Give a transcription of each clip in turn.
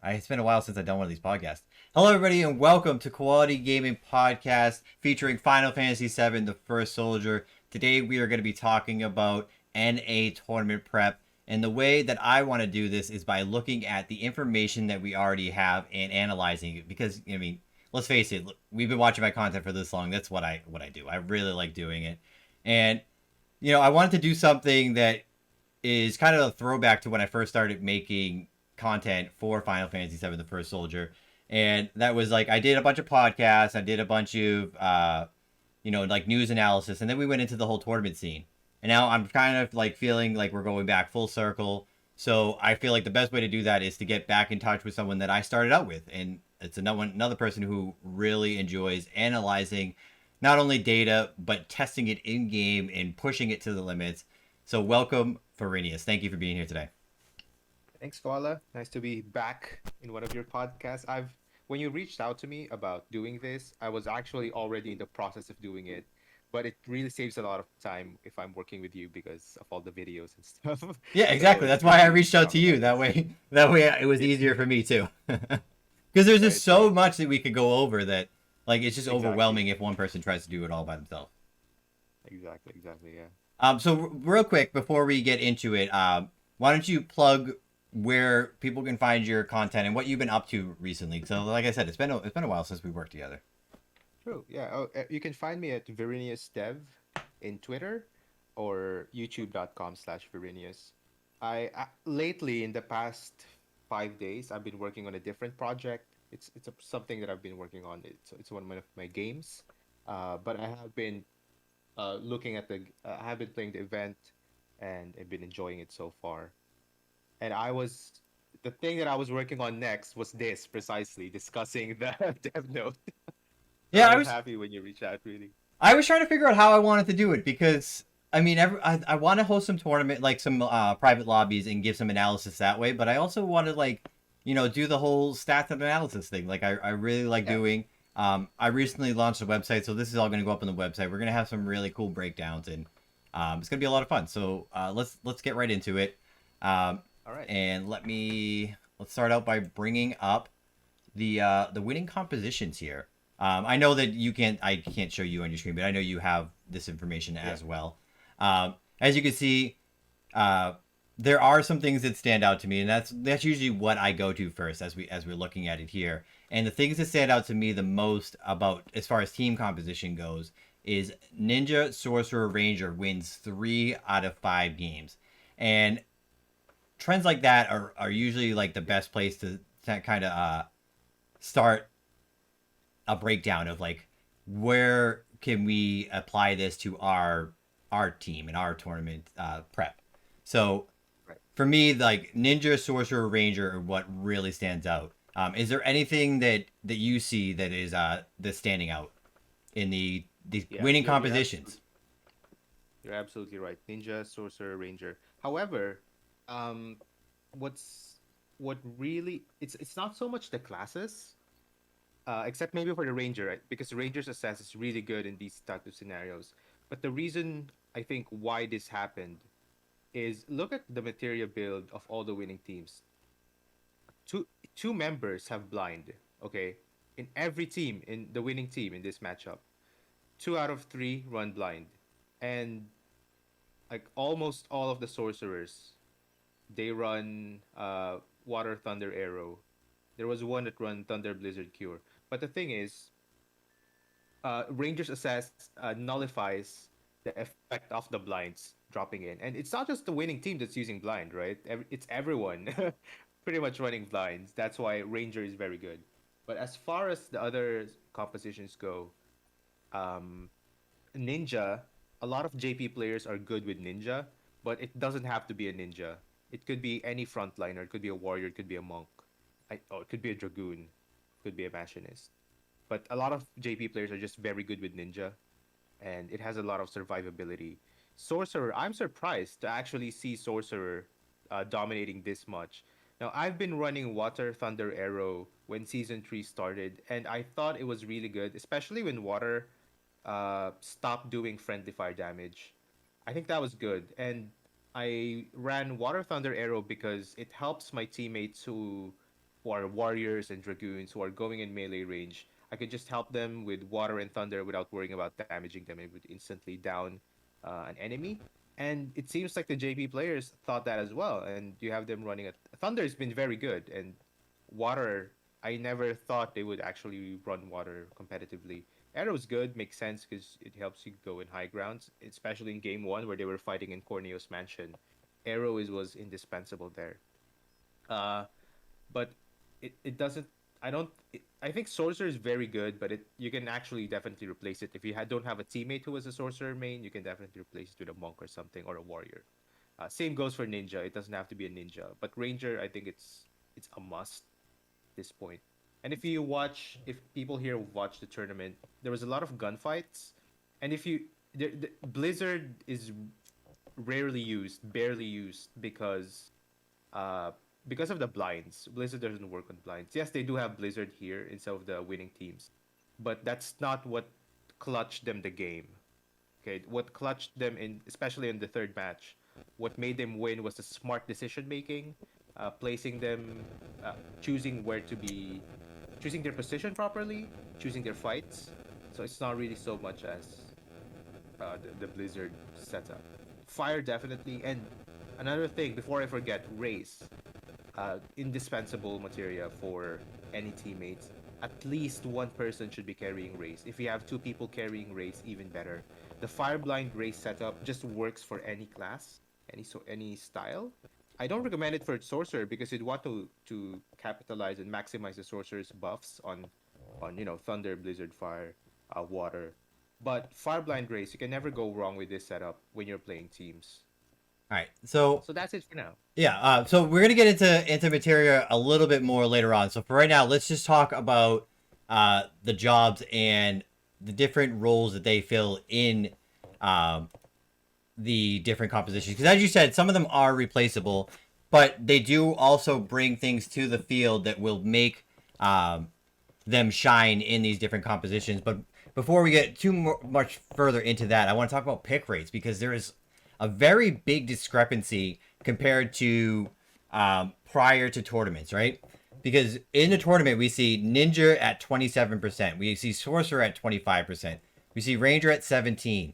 It's been a while since I've done one of these podcasts. Hello, everybody, and welcome to Koality Gaming Podcast featuring Final Fantasy VII: The First Soldier. Today, we are going to be talking about NA Tournament Prep. And the way that I want to do this is by looking at the information that we already have and analyzing it. Because, I mean, let's face it, we've been watching my content for this long. That's what I do. I really like doing it. And, I wanted to do something that is kind of a throwback to when I first started making content for Final Fantasy VII: The First Soldier, and that was like I did a bunch of podcasts, I did a bunch of like news analysis, and then we went into the whole tournament scene. And now I'm kind of like feeling like we're going back full circle. So I feel like the best way to do that is to get back in touch with someone that I started out with, and it's another person who really enjoys analyzing not only data but testing it in game and pushing it to the limits. So welcome, Farinius. Thank you for being here today. Thanks, Koala. Nice to be back in one of your podcasts. When you reached out to me about doing this, I was actually already in the process of doing it, but it really saves a lot of time if I'm working with you because of all the videos and stuff. Yeah, So exactly. it's That's good why I to reached out talk to you. about That this. way, it was It's easier for me too. Because there's just right, so right. much that we could go over that, like, it's just Exactly. overwhelming if one person tries to do it all by themselves. Exactly. Yeah. So real quick before we get into it, why don't you plug where people can find your content and what you've been up to recently? So, like I said, it's been a while since we worked together. True. Yeah. You can find me at Virinius Dev in Twitter or youtube.com/Virinius. Lately in the past 5 days, I've been working on a different project. Something that I've been working on. It's one of my games. But I have been I have been playing the event, and I've been enjoying it so far. And the thing that I was working on next was this precisely discussing the dev note. So Yeah, I I was was happy when you reached out, really. I was trying to figure out how I wanted to do it because I mean, I want to host some tournament, like some private lobbies, and give some analysis that way. But I also want to do the whole stats and analysis thing. Like I really like Yeah. doing. I recently launched a website, so this is all going to go up on the website. We're going to have some really cool breakdowns, and it's going to be a lot of fun. So let's get right into it. Um, All right. and let's start out by bringing up the winning compositions here. I know that I can't show you on your screen, but I know you have this information Yeah. as well. As you can see, uh, there are some things that stand out to me, and that's usually what I go to first as we're looking at it here. And the things that stand out to me the most about as far as team composition goes is Ninja, Sorcerer, Ranger wins 3 out of 5 games, and trends like that are usually like the best place to kind of start a breakdown of like where can we apply this to our team and our tournament prep. So Right. for me, like Ninja, Sorcerer, Ranger are what really stands out. Is there anything that you see that is that's standing out in the Yeah. winning compositions? You're absolutely right. Ninja, Sorcerer, Ranger. However, um, what's what really it's not so much the classes, except maybe for the Ranger, right? Because the Ranger's assess is really good in these type of scenarios. But the reason I think why this happened is look at the materia build of all the winning teams. Two two members have blind. Okay, in every team in the winning team in this matchup, 2 out of 3 run blind, and like almost all of the sorcerers, they run water thunder arrow. There was one that run thunder blizzard cure. But the thing is, Rangers assess nullifies the effect of the blinds dropping in, and it's not just the winning team that's using blind, right? It's everyone pretty much running blinds. That's why Ranger is very good. But as far as the other compositions go, um, Ninja, a lot of JP players are good with Ninja, but it doesn't have to be a Ninja. It could be any frontliner. It could be a warrior. It could be a monk. It could be a Dragoon. It could be a Machinist. But a lot of JP players are just very good with Ninja, and it has a lot of survivability. Sorcerer, I'm surprised to actually see Sorcerer dominating this much. Now, I've been running Water Thunder Arrow when Season 3 started, and I thought it was really good, especially when Water stopped doing friendly fire damage. I think that was good. And I ran Water Thunder Arrow because it helps my teammates who who are warriors and dragoons who are going in melee range, I could just help them with water and thunder without worrying about damaging them. It would instantly down an enemy. And it seems like the JP players thought that as well. And you have them running at Thunder has been very good, and water. I never thought they would actually run water competitively. Arrow's good, makes sense because it helps you go in high grounds, especially in game one where they were fighting in Corneo's mansion. Arrow was indispensable there. Uh, but it doesn't. I don't. I think Sorcerer is very good, but you can actually definitely replace it if you don't have a teammate who is a Sorcerer main. You can definitely replace it with a monk or something or a warrior. Same goes for ninja. It doesn't have to be a ninja, but ranger, I think it's a must at this point. And if people here watch the tournament, there was a lot of gunfights, and if you the Blizzard is rarely used, barely used because of the blinds. Blizzard doesn't work on blinds. Yes, they do have Blizzard here in some of the winning teams, but that's not what clutched them the game. Okay, what clutched them in, especially in the third match, what made them win was the smart decision making, placing them, choosing where to be, choosing their position properly, choosing their fights. So it's not really so much as the Blizzard setup. Fire definitely, and another thing before I forget, race. Indispensable materia for any teammates. At least one person should be carrying race. If you have two people carrying race, even better. The Fireblind race setup just works for any class, any style. I don't recommend it for Sorcerer because you'd want to capitalize and maximize the Sorcerer's buffs on Thunder, Blizzard, Fire, Water. But Fireblind race, you can never go wrong with this setup when you're playing teams. All right, so that's it for now. Yeah, so we're gonna get into materia a little bit more later on. So for right now, let's just talk about the jobs and the different roles that they fill in the different compositions. Because as you said, some of them are replaceable, but they do also bring things to the field that will make them shine in these different compositions. But before we get much further into that, I want to talk about pick rates because there is a very big discrepancy compared to prior to tournaments, right? Because in the tournament, we see Ninja at 27%. We see Sorcerer at 25%. We see Ranger at 17%.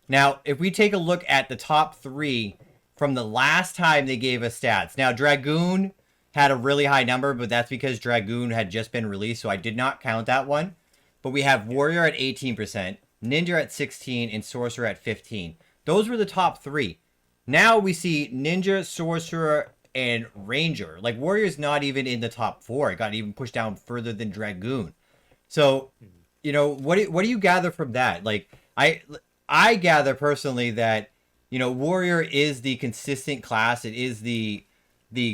Now, if we take a look at the top three from the last time they gave us stats. Now, Dragoon had a really high number, but that's because Dragoon had just been released, so I did not count that one. But we have Warrior at 18%, Ninja at 16%, and Sorcerer at 15%. Those were the top three. Now we see Ninja, Sorcerer, and Ranger. Like, Warrior's not even in the top four. It got even pushed down further than Dragoon. So, what do you gather from that? Like, I gather personally that, Warrior is the consistent class. It is the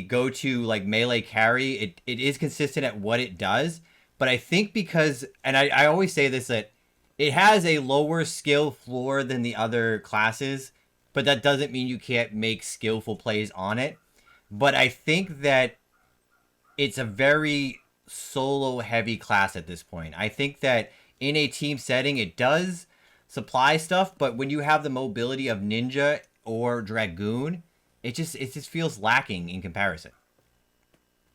go-to, like, melee carry. It is consistent at what it does. But I think because, and I always say this, that it has a lower skill floor than the other classes, but that doesn't mean you can't make skillful plays on it. But I think that it's a very solo-heavy class at this point. I think that in a team setting, it does supply stuff, but when you have the mobility of Ninja or Dragoon, it just feels lacking in comparison.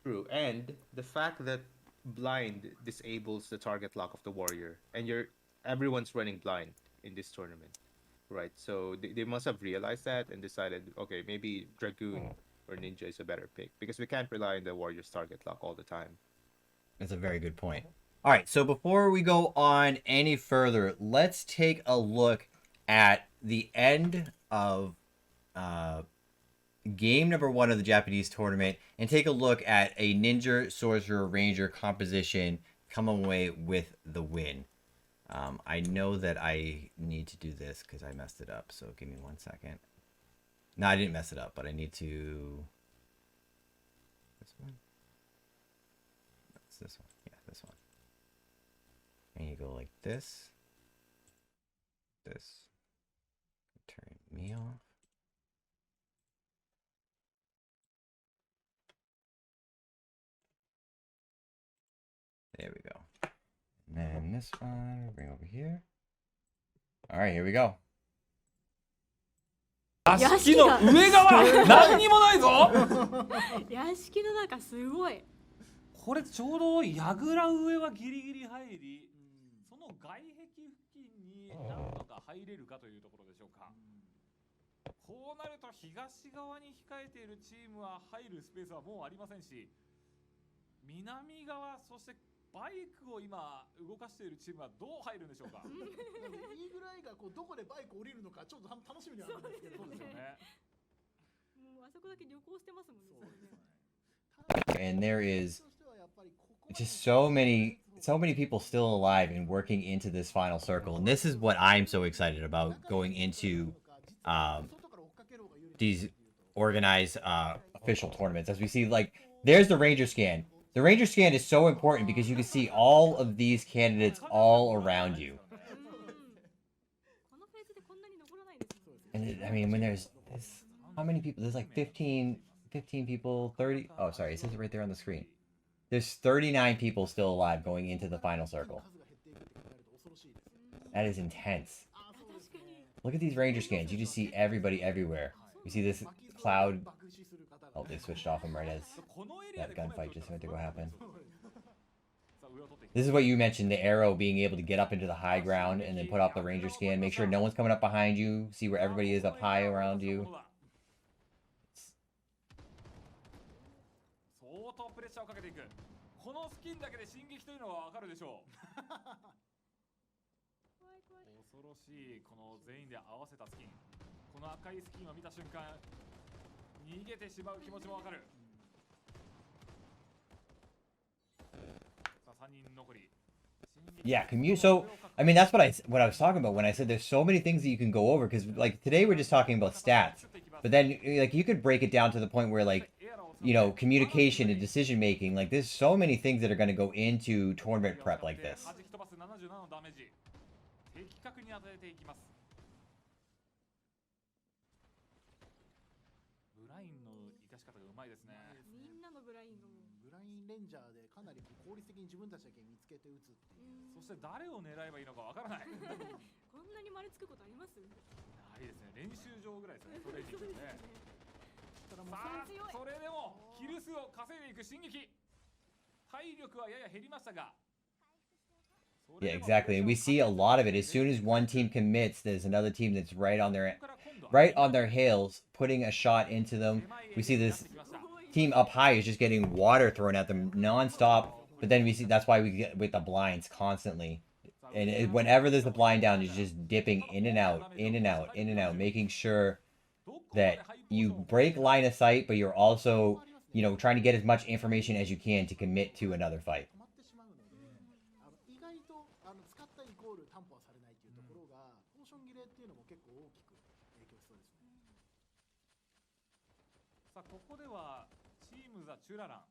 True, and the fact that blind disables the target lock of the warrior, and everyone's running blind in this tournament, right? So they must have realized that and decided, okay, maybe Dragoon or Ninja is a better pick because we can't rely on the warrior's target lock all the time. That's a very good point. All right, so before we go on any further, let's take a look at the end of game number 1 of the Japanese tournament and take a look at a Ninja, Sorcerer, Ranger composition come away with the win. I know that I need to do this because I messed it up, so give me 1 second. No, I didn't mess it up, but I need to... This one? That's this one. Yeah, this one. And you go like this. This. Turn me off. There we go. And then this one, bring over here. All right, here we go. 屋敷の上側何にもないぞ。屋敷の中すごい。これちょうど櫓上はギリギリ入り、その外壁付近に何とか入れるかというところでしょうか。こうなると東側に控えているチームは入るスペースはもうありませんし、南側、そしてバイクを今動かしているチームはどう入るんでしょうか。いいぐらいがこうどこでバイク降りるのかちょっと楽しみにはあるんですけど。そうですよね。もうあそこだけ旅行してますもんね。そうですね。 And there is just so many people still alive and working into this final circle, and this is what I'm so excited about going into these organized official tournaments. As we see, like, there's the Ranger scan. The Ranger scan is so important because you can see all of these candidates all around you. このフェーズでこんなに残らないですもんね。 And I mean, when there's how many people? There's like 15 people, 30. Oh, sorry, it says it right there on the screen. There's 39 people still alive going into the final circle. That is intense. Look at these Ranger scans. You just see everybody everywhere. You see this cloud. Oh, they switched off him right as that gunfight just went to go happen. This is what you mentioned, the arrow being able to get up into the high ground and then put off the Ranger scan. Make sure no one's coming up behind you. See where everybody is up high around you. 相当プレッシャーをかけていく。このスキンだけで進撃というのはわかるでしょう。怖い怖い。恐ろしいこの全員で合わせたスキン。この赤いスキンを見た瞬間、逃げてしまう気持ちもわかる。さあ3人残り。Yeah, commute. So, I mean, that's what I was talking about when I said there's so many things that you can go over. Because like today we're just talking about stats, but then like you could break it down to the point where like, you know, communication and decision making. Like there's so many things that are going to go into tournament prep like this. 的確に与えていきます。ブラインの生かし方がうまいですね。みんなのブラインがもう。ブラインレンジャーでかなり効率的に自分たちだけ見つけて撃つっていう。そして誰を狙えばいいのかわからない。こんなに丸つくことあります？ないですね。練習場ぐらいですね。トレーニングね。さあ、強い。それでもキル数を稼いでいく進撃。体力はやや減りましたが。Yeah, exactly. And we see a lot of it. As soon as one team commits, there's another team that's right on their heels, putting a shot into them. We see this team up high is just getting water thrown at them nonstop. But then we see that's why we get with the blinds constantly. And whenever there's a blind down, it's just dipping in and out, in and out, in and out, making sure that you break line of sight, but you're also, you know, trying to get as much information as you can to commit to another fight. 意外と使ったイコール担保はされないっていうところが、ポーション切れっていうのも結構大きく影響しそうですね。さあここではチームザチュララン。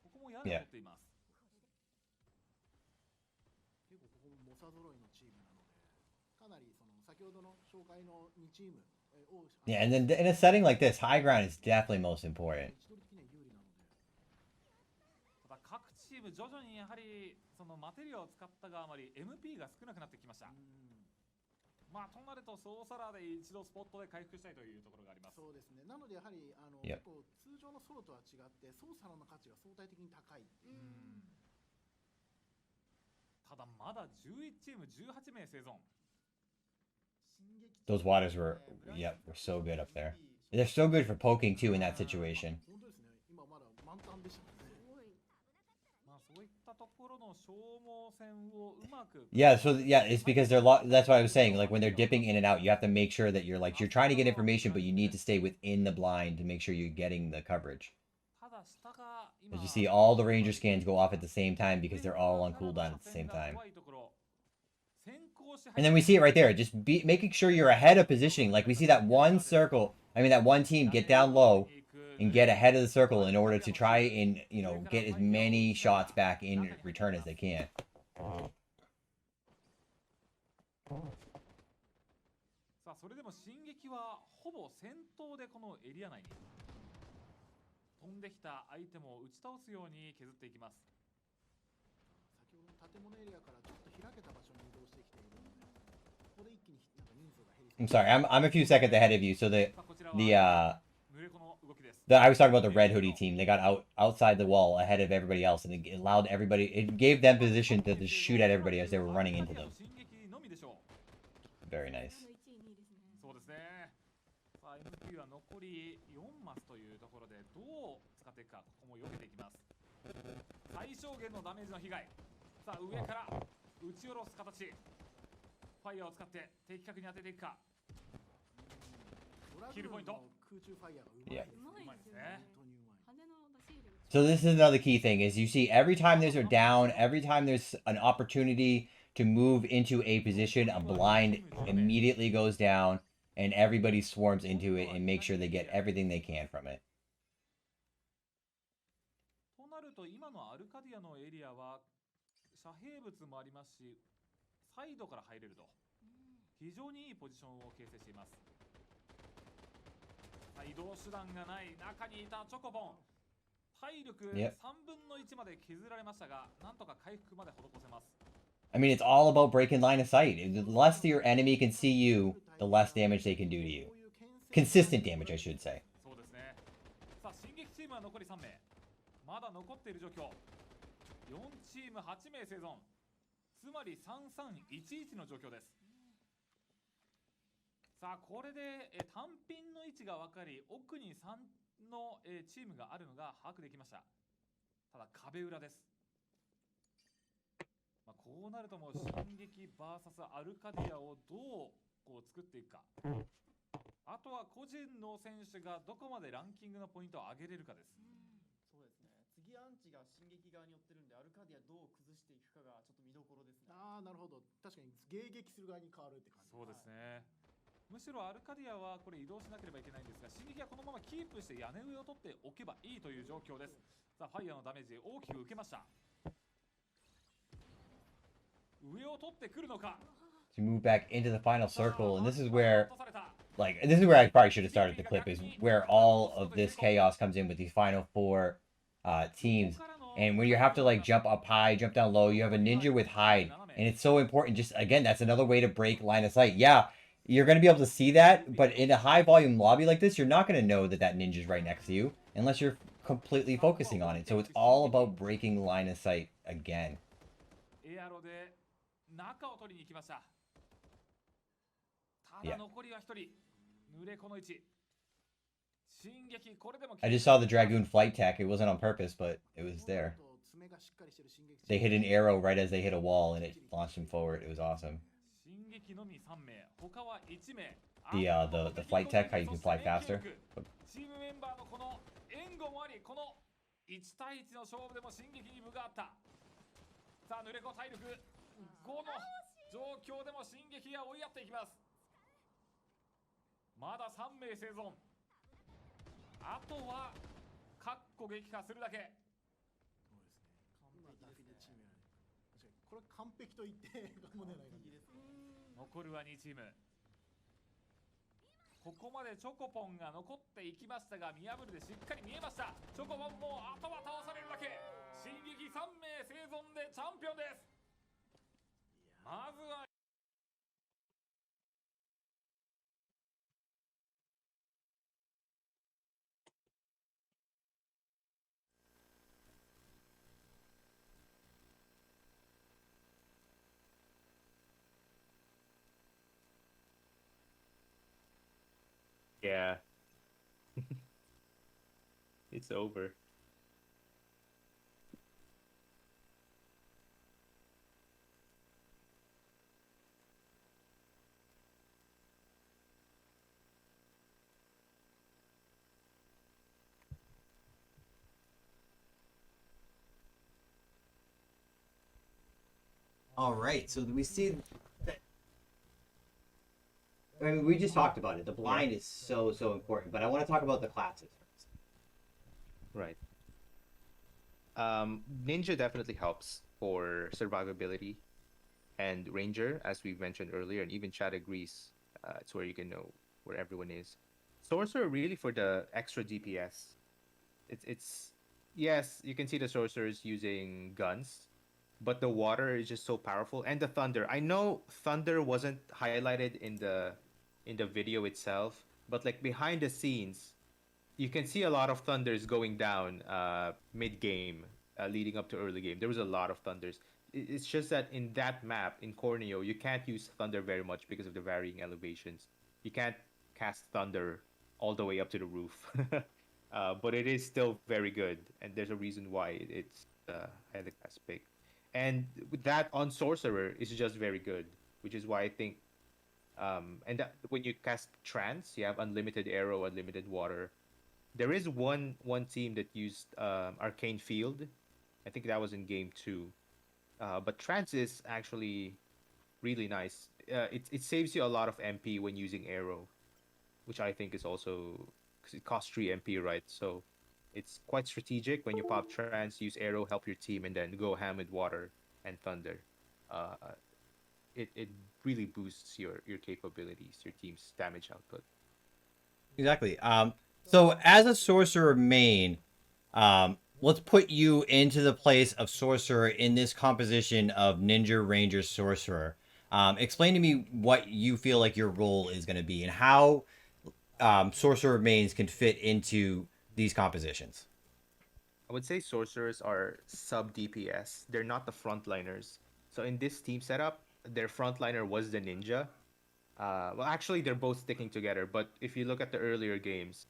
ここも屋根を持っています。結構ここも猛者揃いのチームなので、かなりその先ほどの紹介の2チームを。Yeah, and then in a setting like this, high ground is definitely most important. 各チーム徐々にやはりそのマテリアを使ったがあまり MP が少なくなってきました。まあとなるとソーサラーで一度スポットで回復したいというところがあります。そうですね。なのでやはりYep. 結構通常のソロとは違ってソーサラーの価値が相対的に高い。ただまだ11チーム18名生存。Those waters were so good up there. They're so good for poking too in that situation. 本当ですね。今まだ満タンでしたね。まあそういったところの消耗戦をうまく。Yeah, so yeah, it's because that's what I was saying. Like when they're dipping in and out, you have to make sure that you're trying to get information, but you need to stay within the blind to make sure you're getting the coverage. As you see, all the Ranger scans go off at the same time because they're all on cooldown at the same time. And then we see it right there, just making sure you're ahead of positioning. Like we see that one team get down low and get ahead of the circle in order to try and, you know, get as many shots back in return as they can. さあそれでも進撃はほぼ先頭でこのエリア内に飛んできた相手も打ち倒すように削っていきます。先ほどの建物エリアからちょっと開けた場所に移動してきているので、ここで一気になんか人数が減り。I'm sorry, I'm a few seconds ahead of you, so the I was talking about the red hoodie team. They got outside the wall ahead of everybody else, and it allowed everybody. It gave them position to just shoot at everybody as they were running into them. Very nice. そうですね。さあ MP は残り4マスというところでどう使っていくか、ここも避けていきます。最小限のダメージの被害。さあ上から打ち下ろす形。ファイヤーを使って的確に当てていくか。キルポイント。空中ファイヤーがうまい Yeah. ですね。うまいですね。本当にうまい。羽の出し入れが So this is another key thing: is you see every time there's a down, every time there's an opportunity to move into a position, a blind immediately goes down, and everybody swarms into it and make sure they get everything they can from it. となると今のアルカディアのエリアは遮蔽物もありますし、サイドから入れると非常にいいポジションを形成しています。移動手段がない中にいたチョコボン、体力 Yep. 3分の1まで削られましたが、なんとか回復まで施せます。 I mean, it's all about breaking line of sight. The less your enemy can see you, the less damage they can do to you. Consistent damage, I should say. そうですね。さあ進撃チームは残り3名、まだ残っている状況。4チーム8名生存、つまり3311の状況です。さあこれで単品の位置が分かり、奥に3のチームがあるのが把握できました。ただ壁裏です。まあ、こうなるともう進撃 VS アルカディアをどうこう作っていくか。あとは個人の選手がどこまでランキングのポイントを上げれるかです。そうですね。次アンチが進撃側に寄ってるんで、アルカディアどう崩していくかがちょっと見どころですね。ああ、なるほど。確かに迎撃する側に変わるって感じ。そうですね。むしろアルカディアはこれ移動しなければいけないんですが、進撃はこのままキープして屋根上を取っておけばいいという状況です。さあファイヤーのダメージ大きく受けました。上を取ってくるのか。 To move back into the final circle, and this is where, this is where I probably should have started the clip, is where all of this chaos comes in with these final four teams. And when you have to jump up high, jump down low, you have a ninja with hide, and it's so important. Just again, that's another way to break line of sight. Yeah, you're going to be able to see that, but in a high volume lobby like this, you're not going to know that that ninja's right next to you unless you're completely focusing on it. So it's all about breaking line of sight again. エアロで中を取りに行きました。ただ残りは1人。濡れこの位置。進撃これでも I just saw the Dragoon flight tech. It wasn't on purpose, but it was there. They hit an arrow right as they hit a wall, and it launched them forward. It was awesome. 進撃のみ3名、他は1名。 The flight tech, how you can fly faster. チームメンバーのこの援護もあり、この1対1の勝負でも進撃に分があった。さあ濡れ子体力5の状況でも進撃が追いやっていきます。まだ3名生存。あとはカッコ撃破するだけ。これ完璧と言って過言ではない感じです。残るは2チーム。ここまでチョコポンが残っていきましたが、見破るでしっかり見えました。チョコポンもあとは倒されるだけ。進撃3名生存でチャンピオンです。まずはYeah. It's over. All right, so we see that. I mean, we just talked about it. The blind is so important, but I want to talk about the classes first. Right. Ninja definitely helps for survivability, and Ranger, as we mentioned earlier, and even Chad agrees, it's where you can know where everyone is. Sorcerer really for the extra DPS. It's yes, you can see the sorcerers using guns, but the water is just so powerful, and the thunder. I know thunder wasn't highlighted in the video itself, but behind the scenes, you can see a lot of thunders going down mid game, leading up to early game. There was a lot of thunders. It's just that in that map in Corneo, you can't use thunder very much because of the varying elevations. You can't cast thunder all the way up to the roof. But it is still very good, and there's a reason why it's highly class pick. And with that on Sorcerer is just very good, which is why I think when you cast Trance, you have unlimited arrow, unlimited water. There is one team that used Arcane Field. I think that was in game 2. But Trance is actually really nice. It saves you a lot of MP when using arrow, which I think is also because it costs 3 MP, right? So it's quite strategic when you pop Trance, use arrow, help your team, and then go ham with water and thunder. Uh, it really boosts your capabilities, your team's damage output. Exactly. So as a sorcerer main, let's put you into the place of sorcerer in this composition of ninja, ranger, sorcerer. Explain to me what you feel like your role is going to be and how sorcerer mains can fit into these compositions. I would say sorcerers are sub DPS. They're not the frontliners. So in this team setup, their frontliner was the ninja. Well, actually, they're both sticking together. But if you look at the earlier games,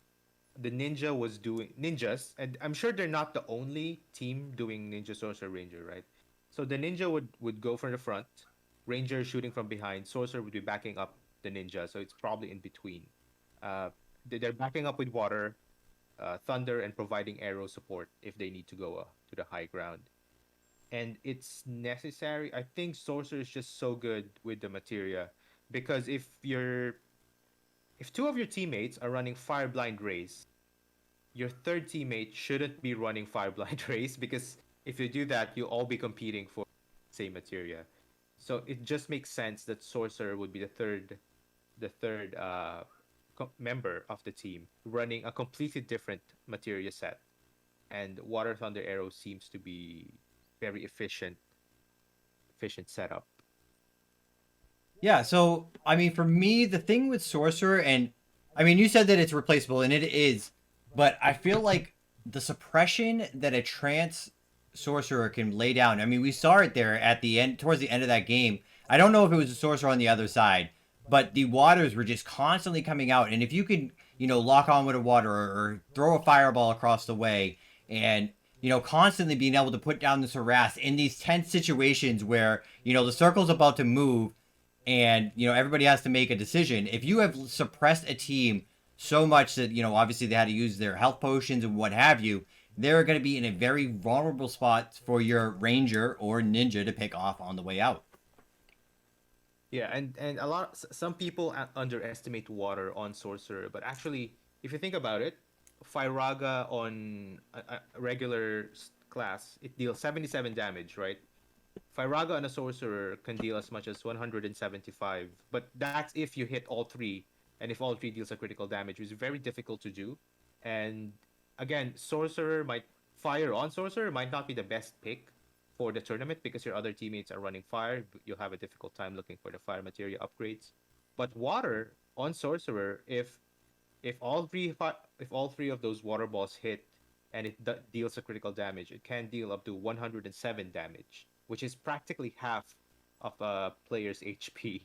the ninja was doing ninjas, and I'm sure they're not the only team doing ninja, sorcerer, ranger, right? So the ninja would go from the front, ranger shooting from behind, sorcerer would be backing up the ninja. So it's probably in between. They're backing up with water, thunder, and providing arrow support if they need to go to the high ground. And it's necessary. I think sorcerer is just so good with the materia because if two of your teammates are running fire blind race, your third teammate shouldn't be running fire blind race because if you do that, you'll all be competing for same materia. So it just makes sense that sorcerer would be the third member of the team running a completely different materia set, and water thunder arrow seems to be very efficient setup. Yeah, so I mean, for me, the thing with sorcerer, and I mean, you said that it's replaceable, and it is, but I feel like the suppression that a trance sorcerer can lay down. I mean, we saw it there at the end, towards the end of that game. I don't know if it was a sorcerer on the other side, but the waters were just constantly coming out, and if you could, lock on with a water or throw a fireball across the way, and constantly being able to put down this harass in these tense situations where the circle's about to move and everybody has to make a decision. If you have suppressed a team so much that obviously they had to use their health potions and what have you, they're going to be in a very vulnerable spot for your ranger or ninja to pick off on the way out. Yeah, and some people underestimate water on sorcerer, but actually, if you think about it, Firaga on a regular class, it deals 77 damage, right? Firaga on a sorcerer can deal as much as 175, but that's if you hit all 3, and if all 3 deals a critical damage, which is very difficult to do. And again, fire on sorcerer might not be the best pick for the tournament because your other teammates are running fire. You'll have a difficult time looking for the fire materia upgrades. But water on sorcerer, if all three of those water balls hit and it deals a critical damage, it can deal up to 107 damage, which is practically half of a player's HP.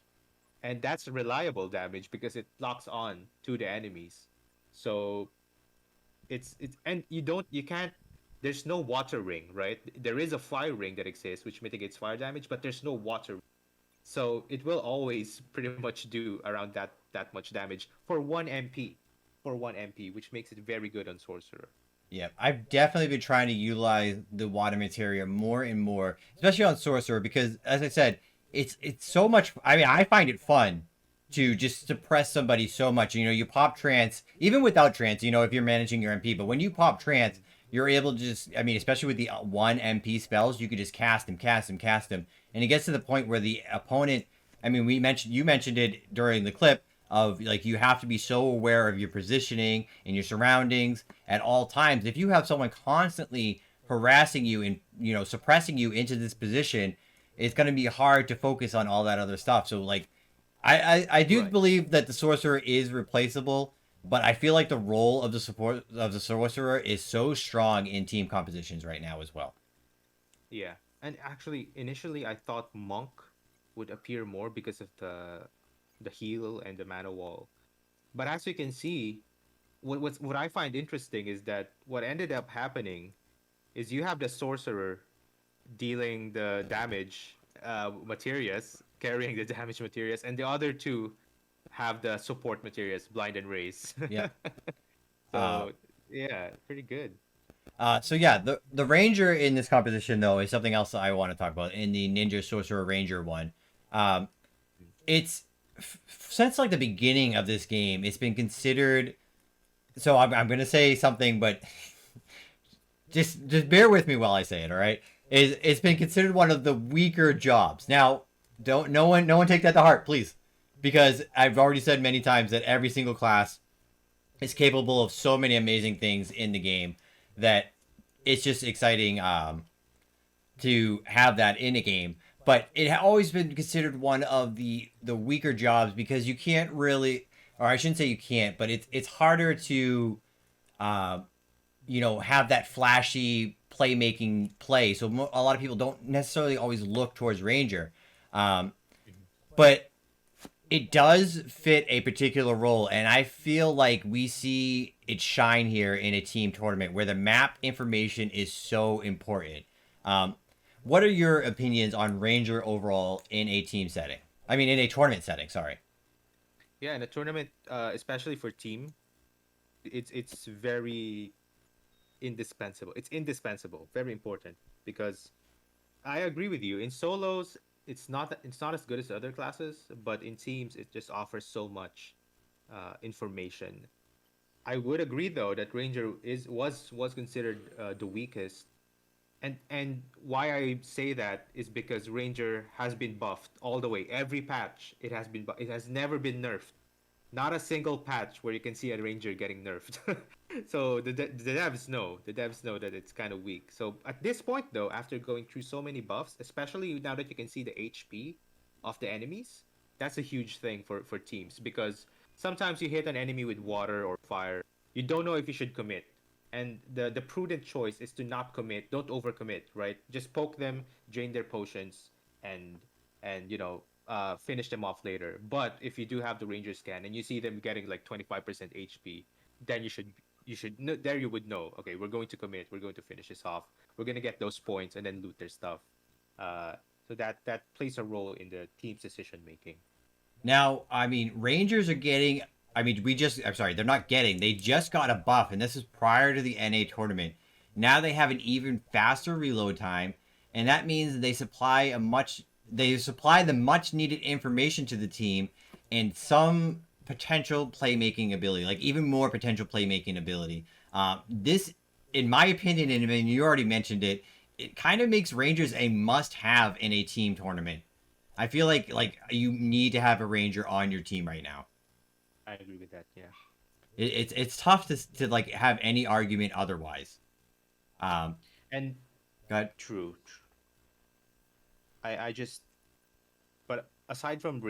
And that's reliable damage because it locks on to the enemies. So it's and you can't there's no water ring, right? There is a fire ring that exists which mitigates fire damage, but there's no water ring. So it will always pretty much do around that much damage for 1 MP. For 1 MP, which makes it very good on sorcerer. Yeah, I've definitely been trying to utilize the water materia more and more, especially on sorcerer, because as I said, it's so much. I mean, I find it fun to just suppress somebody so much. You pop trance, even without trance. If you're managing your MP, but when you pop trance, you're able to just. I mean, especially with the 1 MP spells, you could just cast him, and it gets to the point where the opponent. I mean, you mentioned it during the clip. Of like, you have to be so aware of your positioning and your surroundings at all times. If you have someone constantly harassing you and suppressing you into this position, it's going to be hard to focus on all that other stuff. So like, I do Right. believe that the sorcerer is replaceable, but I feel like the role of the support of the sorcerer is so strong in team compositions right now as well. Yeah, and actually, initially I thought monk would appear more because of the heal and the mana wall. But as you can see, what I find interesting is that what ended up happening is you have the sorcerer dealing the damage materials, carrying the damage materials, and the other two have the support materials, blind and raise. Yeah. Uh, So yeah, pretty good. so yeah, the ranger in this composition though is something else that I want to talk about in the ninja sorcerer ranger one. Um, it's since like the beginning of this game, it's been considered. So I'm gonna say something, but just bear with me while I say it. All right, it's been considered one of the weaker jobs. Now, don't no one take that to heart, please, because I've already said many times that every single class is capable of so many amazing things in the game that it's just exciting to have that in a game. But it has always been considered one of the weaker jobs because you can't really, or I shouldn't say you can't, but it's harder to, uh, have that flashy playmaking play. So a lot of people don't necessarily always look towards Ranger, um, but it does fit a particular role, and I feel like we see it shine here in a team tournament where the map information is so important. Um, what are your opinions on Ranger overall in a team setting? I mean, in a tournament setting. Sorry. Yeah, in a tournament, especially for team, it's very indispensable. It's indispensable, very important because I agree with you. In solos, it's not as good as other classes, but in teams, it just offers so much information. I would agree though that Ranger was considered the weakest, and why I say that is because Ranger has been buffed all the way. Every patch, it has never been nerfed. Not a single patch where you can see a Ranger getting nerfed. So the devs know that it's kind of weak. So at this point though, after going through so many buffs, especially now that you can see the HP of the enemies, that's a huge thing for teams because sometimes you hit an enemy with water or fire, you don't know if you should commit. And the prudent choice is to not commit, don't overcommit, right? Just poke them, drain their potions, and finish them off later. But if you do have the ranger scan and you see them getting like 25% HP, then there you would know, okay, we're going to commit, we're going to finish this off, we're going to get those points and then loot their stuff. So that plays a role in the team's decision making. Now, I mean, Rangers are getting. I mean, I'm sorry, they're not getting. They just got a buff, and this is prior to the NA tournament. Now they have an even faster reload time, and that means they supply the much needed information to the team and some potential playmaking ability, like even more potential playmaking ability. This, in my opinion, and I mean, you already mentioned it, it kind of makes Rangers a must-have in a team tournament. I feel like you need to have a Ranger on your team right now. I agree with that. Yeah. It's tough to like have any argument otherwise. And Go ahead. true. I just but aside from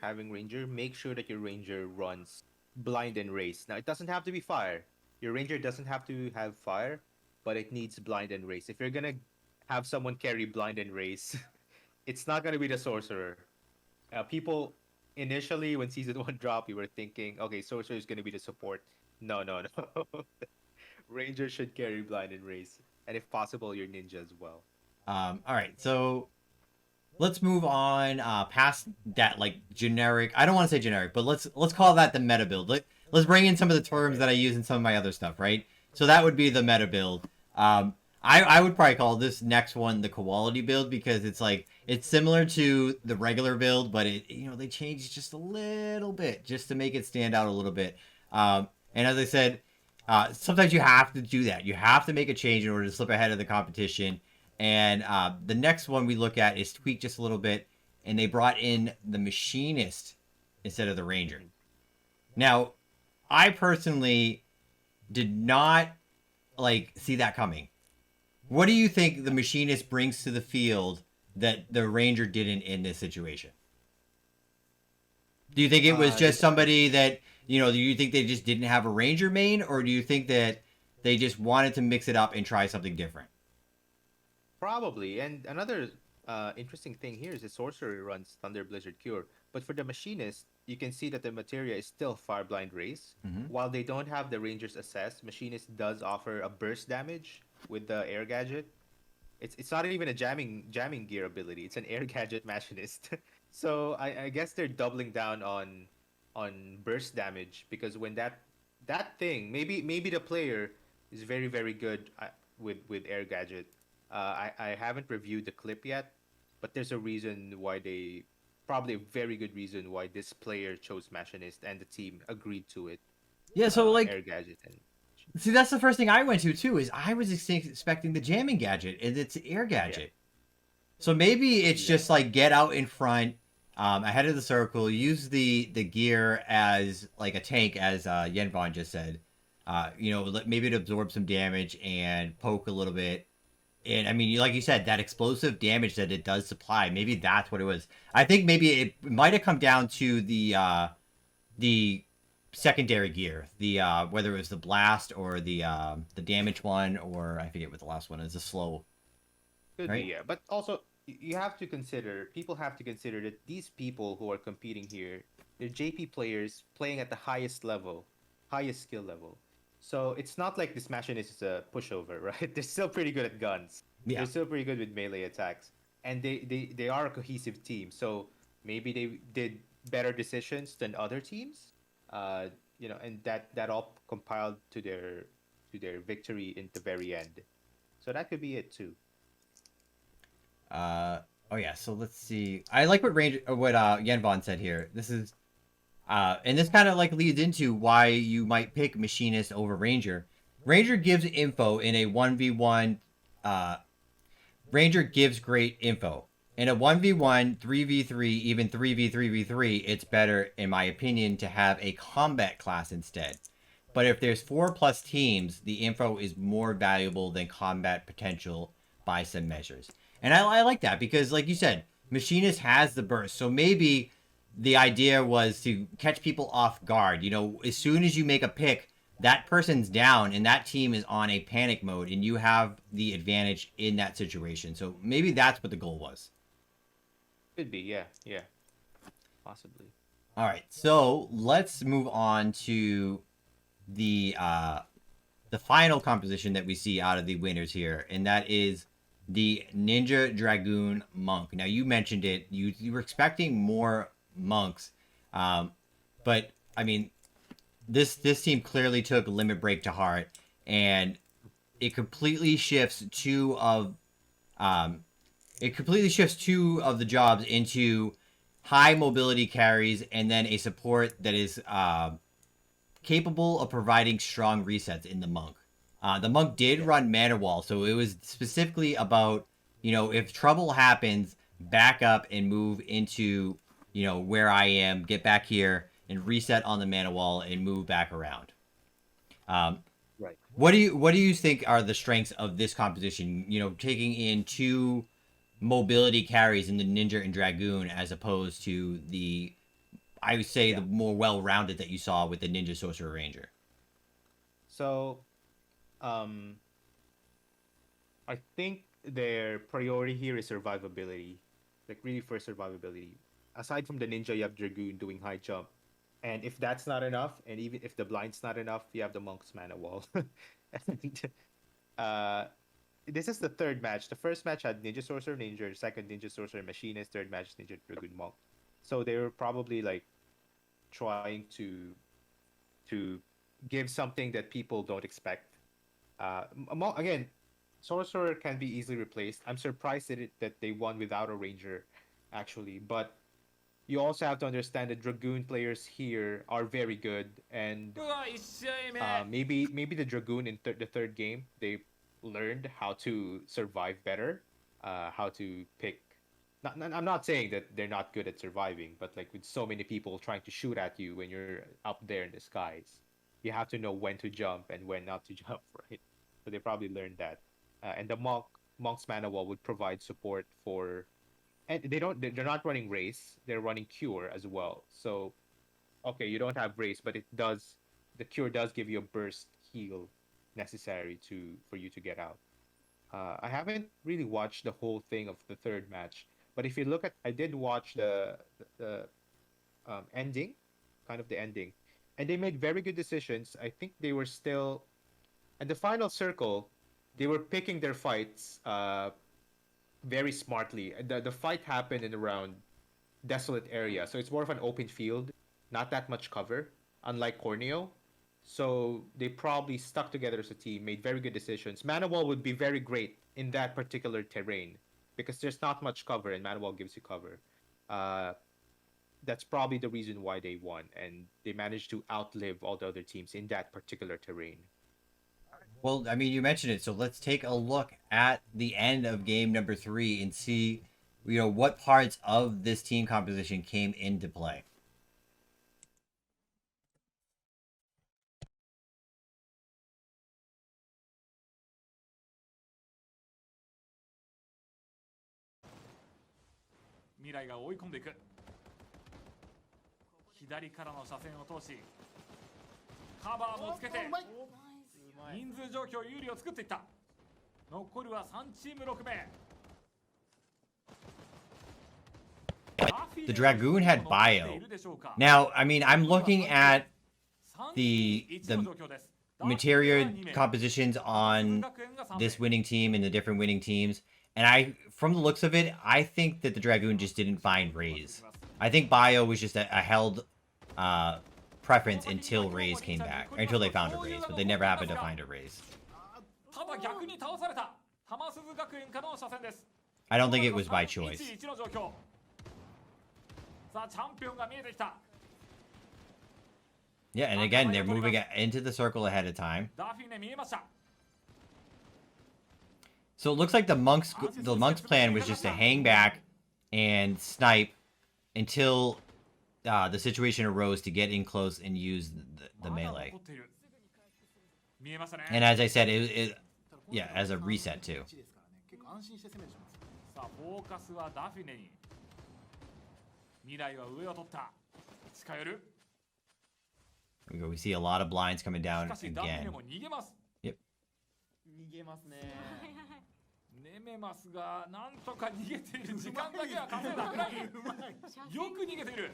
having ranger, make sure that your ranger runs blind and race. Now it doesn't have to be fire. Your ranger doesn't have to have fire, but it needs blind and race. If you're gonna have someone carry blind and race, it's not gonna be the sorcerer. People initially when season one dropped, you were thinking, okay, sorcerer is gonna be the support. No, no, no. Ranger should carry blind and race, and if possible, your ninja as well. All right, so let's move on past that like generic. I don't want to say generic, but let's call that the meta build. Let's bring in some of the terms that I use in some of my other stuff, right? So that would be the meta build. I would probably call this next one the Koality build because it's similar to the regular build, but they changed just a little bit just to make it stand out a little bit. And as I said, sometimes you have to do that. You have to make a change in order to slip ahead of the competition. And the next one we look at is tweaked just a little bit, and they brought in the Machinist instead of the Ranger. Now, I personally did not see that coming. What do you think the Machinist brings to the field that the Ranger didn't in this situation? Do you think it was just somebody that do you think they just didn't have a ranger main, or do you think that they just wanted to mix it up and try something different? Probably. And another interesting thing here is the sorcerer runs Thunder Blizzard Cure. But for the machinist, you can see that the materia is still Fireblind Race. Mhm. While they don't have the Ranger's Assess, Machinist does offer a burst damage with the air gadget. It's not even a jamming gear ability. It's an air gadget machinist. So I guess they're doubling down on burst damage because when that thing maybe the player is very good with air gadget. I haven't reviewed the clip yet, but there's a reason why they probably a very good reason why this player chose machinist and the team agreed to it. Yeah, so like, Air gadget and see, that's the first thing I went to too. Is I was expecting the jamming gadget, and it's air gadget. So maybe it's just like get out in front, ahead of the circle, use the gear as like a tank, as Yenvon just said. Maybe it absorb some damage and poke a little bit. And I mean, like you said, that explosive damage that it does supply, maybe that's what it was. I think maybe it might have come down to the secondary gear, the whether it was the blast or the damage one, or I forget what the last one is, the slow. could Right? be, yeah. But also you have to consider people have to consider that these people who are competing here, they're JP players playing at the highest level, highest skill level. So it's not like this machinist is a pushover, right? They're still pretty good at guns. Yeah. They're still pretty good with melee attacks. And they are a cohesive team. So maybe they did better decisions than other teams. And that all compiled to their victory in the very end. So that could be it too. Oh yeah. So let's see. I like what Yenvon said here. This is, and this kind of like leads into why you might pick Machinist over Ranger. Ranger gives info in a 1v1. Ranger gives great info. In a 1v1, 3v3, even 3v3v3, it's better, in my opinion, to have a combat class instead. But if there's 4+ teams, the info is more valuable than combat potential by some measures. And I like that because, like you said, Machinist has the burst. So maybe the idea was to catch people off guard. As soon as you make a pick, that person's down and that team is on a panic mode and you have the advantage in that situation. So maybe that's what the goal was. Could be, yeah. Possibly. All right, so let's move on to the final composition that we see out of the winners here, and that is the Ninja Dragoon Monk. Now, you mentioned it. You were expecting more monks, but I mean, this team clearly took Limit Break to heart, and it completely shifts two of the jobs into high mobility carries and then a support that is capable of providing strong resets in the monk. The monk did run Mana Wall, so it was specifically about, if trouble happens, back up and move into, where I am, get back here and reset on the Mana Wall and move back around. Right. What do you think are the strengths of this composition? Taking in two mobility carries in the Ninja and Dragoon as opposed to the more well-rounded that you saw with the Ninja Sorcerer Ranger. So, I think their priority here is survivability, like really for survivability. Aside from the Ninja, you have Dragoon doing high jump, and if that's not enough, and even if the blind's not enough, you have the Monk's Mana Wall. And, this is the third match. The first match had Ninja Sorcerer Ranger, second Ninja Sorcerer Machinist, third match Ninja Dragoon Monk. So they were probably like trying to give something that people don't expect. Again, Sorcerer can be easily replaced. I'm surprised that they won without a Ranger, actually. But you also have to understand that Dragoon players here are very good, and maybe the Dragoon in the third game they learned how to survive better, how to pick. I'm not saying that they're not good at surviving, but like with so many people trying to shoot at you when you're up there in the skies, you have to know when to jump and when not to jump, right? So they probably learned that. And the Monk's Mana Wall would provide support for, and they're not running race, they're running cure as well. So okay, you don't have race, but the cure does give you a burst heal necessary for you to get out. I haven't really watched the whole thing of the third match, but if you look at, I did watch the ending, kind of the ending, and they made very good decisions. I think they were still at the final circle. They were picking their fights very smartly. The fight happened in around desolate area, so it's more of an open field, not that much cover, unlike Corneo. So they probably stuck together as a team, made very good decisions. Mana Wall would be very great in that particular terrain because there's not much cover, and Mana Wall gives you cover. Uh, that's probably the reason why they won, and they managed to outlive all the other teams in that particular terrain. Well, I mean, you mentioned it, so let's take a look at the end of game number 3 and see, what parts of this team composition came into play. Mirai が追い込んでいく。左からの車線を通し、カバーもつけて人数状況有利を作っていった。残るは3チーム6名。The Dragoon had bio. Now, I mean, I'm looking at the material compositions on this winning team and the different winning teams, and from the looks of it, I think that the Dragoon just didn't find Raze. I think bio was just a held preference until Raze came back, or until they found a Raze, but they never happened to find a Raze. I don't think it was by choice. Yeah, and again, they're moving into the circle ahead of time. So it looks like the monk's plan was just to hang back and snipe until the situation arose to get in close and use the melee. And as I said, yeah, as a reset too. We see a lot of blinds coming down again. Yep. 逃げますね。ネメマスがなんとか逃げている。時間だけは稼いだ。よく逃げている。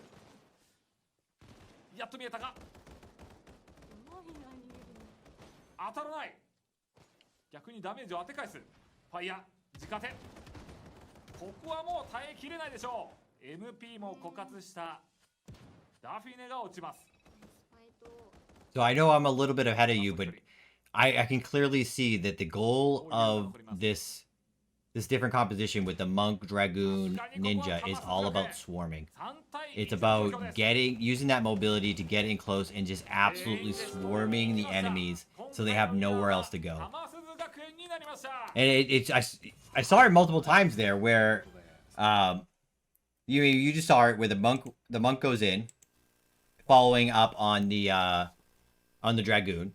やっと見えたか。当たらない。逆にダメージを当て返す。ファイヤー、直手。ここはもう耐えきれないでしょう。MP も枯渇したダフィネが落ちます。So I know I'm a little bit ahead of you, but I can clearly see that the goal of this different composition with the monk, dragoon, ninja is all about swarming. It's about using that mobility to get in close and just absolutely swarming the enemies so they have nowhere else to go. And I saw it multiple times there where you just saw it where the monk goes in, following up on the dragoon.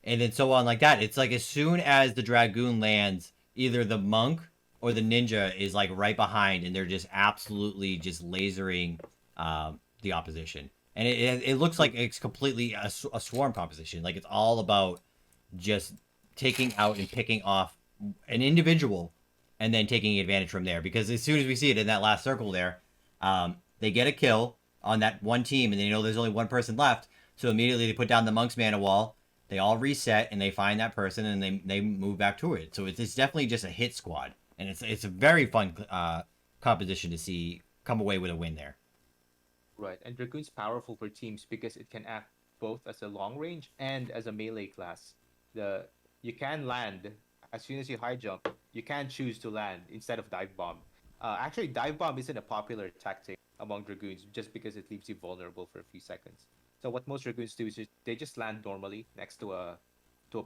And then so on like that. It's like as soon as the Dragoon lands, either the monk or the ninja is like right behind, and they're just absolutely just lasering the opposition. And it looks like it's completely a swarm composition. Like it's all about just taking out and picking off an individual and then taking advantage from there. Because as soon as we see it in that last circle there, they get a kill on that one team, and they know there's only one person left. So immediately they put down the monk's mana wall. They all reset and they find that person and they move back to it. So it's definitely just a hit squad, and it's a very fun composition to see come away with a win there. Right, and Dragoon's powerful for teams because it can act both as a long range and as a melee class. You can land as soon as you high jump. You can choose to land instead of dive bomb. Actually, dive bomb isn't a popular tactic among Dragoons just because it leaves you vulnerable for a few seconds. So what most Dragoons do is they just land normally next to a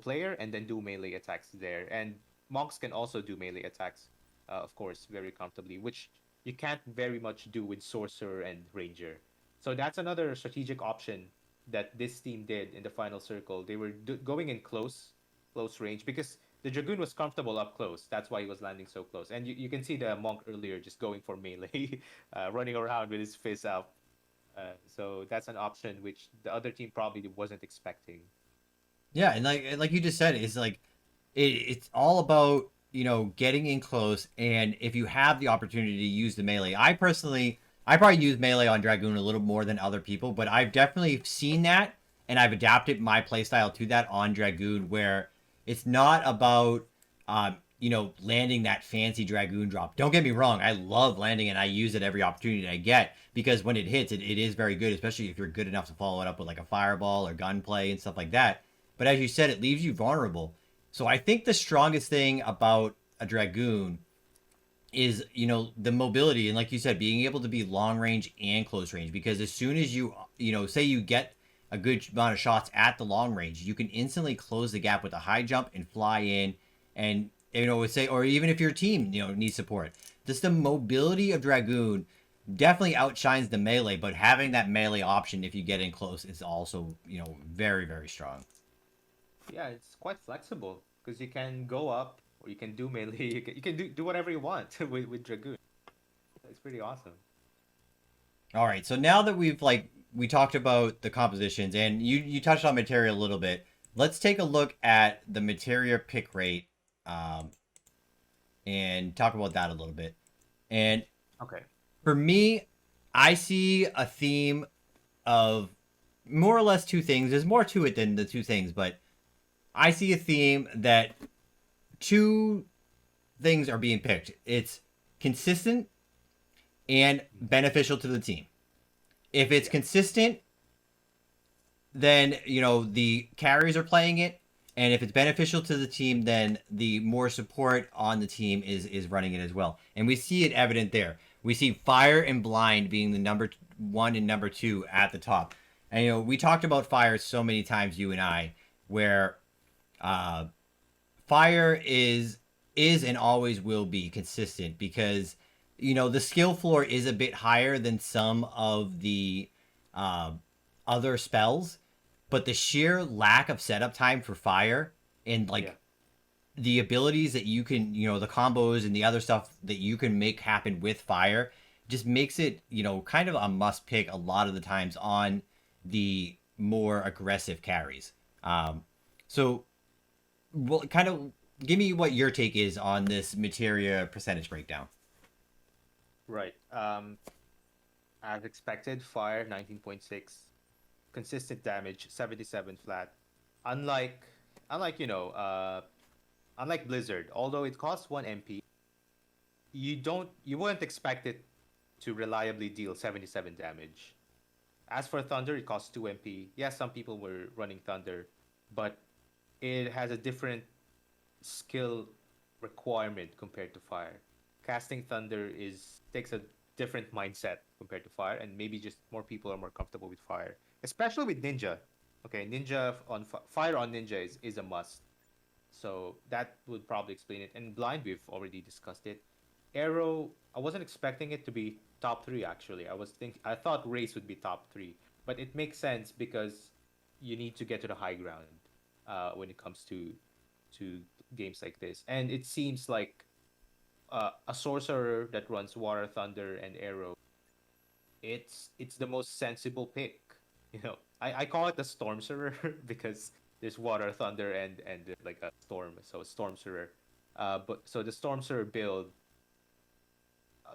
player and then do melee attacks there. And monks can also do melee attacks, of course, very comfortably, which you can't very much do with Sorcerer and Ranger. So that's another strategic option that this team did in the final circle. They were going in close range because the Dragoon was comfortable up close. That's why he was landing so close. And you can see the monk earlier just going for melee, running around with his fist out. So that's an option which the other team probably wasn't expecting. Yeah, and like you just said, it's like it's all about getting in close, and if you have the opportunity to use the melee. I probably use melee on Dragoon a little more than other people, but I've definitely seen that, and I've adapted my playstyle to that on Dragoon, where it's not about landing that fancy Dragoon drop. Don't get me wrong, I love landing and I use it every opportunity I get, because when it hits, it is very good, especially if you're good enough to follow it up with like a fireball or gunplay and stuff like that. But as you said, it leaves you vulnerable. So I think the strongest thing about a Dragoon is, the mobility, and like you said, being able to be long range and close range, because as soon as say you get a good amount of shots at the long range, you can instantly close the gap with a high jump and fly in, and say, or even if your team needs support, just the mobility of Dragoon definitely outshines the melee. But having that melee option if you get in close is also very, very strong. Yeah, it's quite flexible because you can go up or you can do melee. You can do whatever you want with Dragoon. It's pretty awesome. All right, so now that we talked about the compositions and you touched on materia a little bit, let's take a look at the materia pick rate, and talk about that a little bit. And Okay. for me, I see a theme of more or less two things. There's more to it than the two things, but I see a theme that two things are being picked. It's consistent and beneficial to the team. If it's consistent, then the carries are playing it, and if it's beneficial to the team, then the more support on the team is running it as well. And we see it evident there. We see Fire and Blind being the number 1 and number 2 at the top. And we talked about Fire so many times, you and I, where Fire is and always will be consistent, because the skill floor is a bit higher than some of the other spells, but the sheer lack of setup time for Fire and the abilities that you can, the combos and the other stuff that you can make happen with Fire just makes it, kind of a must pick a lot of the times on the more aggressive carries. So, well, kind of give me what your take is on this materia percentage breakdown. Right. As expected, Fire 19.6, consistent damage 77 flat. Unlike unlike Blizzard, although it costs 1 MP, you wouldn't expect it to reliably deal 77 damage. As for Thunder, it costs 2 MP. Yes, some people were running Thunder, but it has a different skill requirement compared to Fire. Casting Thunder takes a different mindset compared to Fire, and maybe just more people are more comfortable with Fire, especially with Ninja. Okay, Ninja on Fire on Ninja is a must. So that would probably explain it. And Blind, we've already discussed it. Arrow, I wasn't expecting it to be top 3 actually. I thought Race would be top 3, but it makes sense because you need to get to the high ground when it comes to games like this. And it seems like a Sorcerer that runs Water, Thunder, and Arrow, it's the most sensible pick. I call it the Stormcerer because there's Water, Thunder, and like a storm, so Stormcerer. But so the Stormcerer build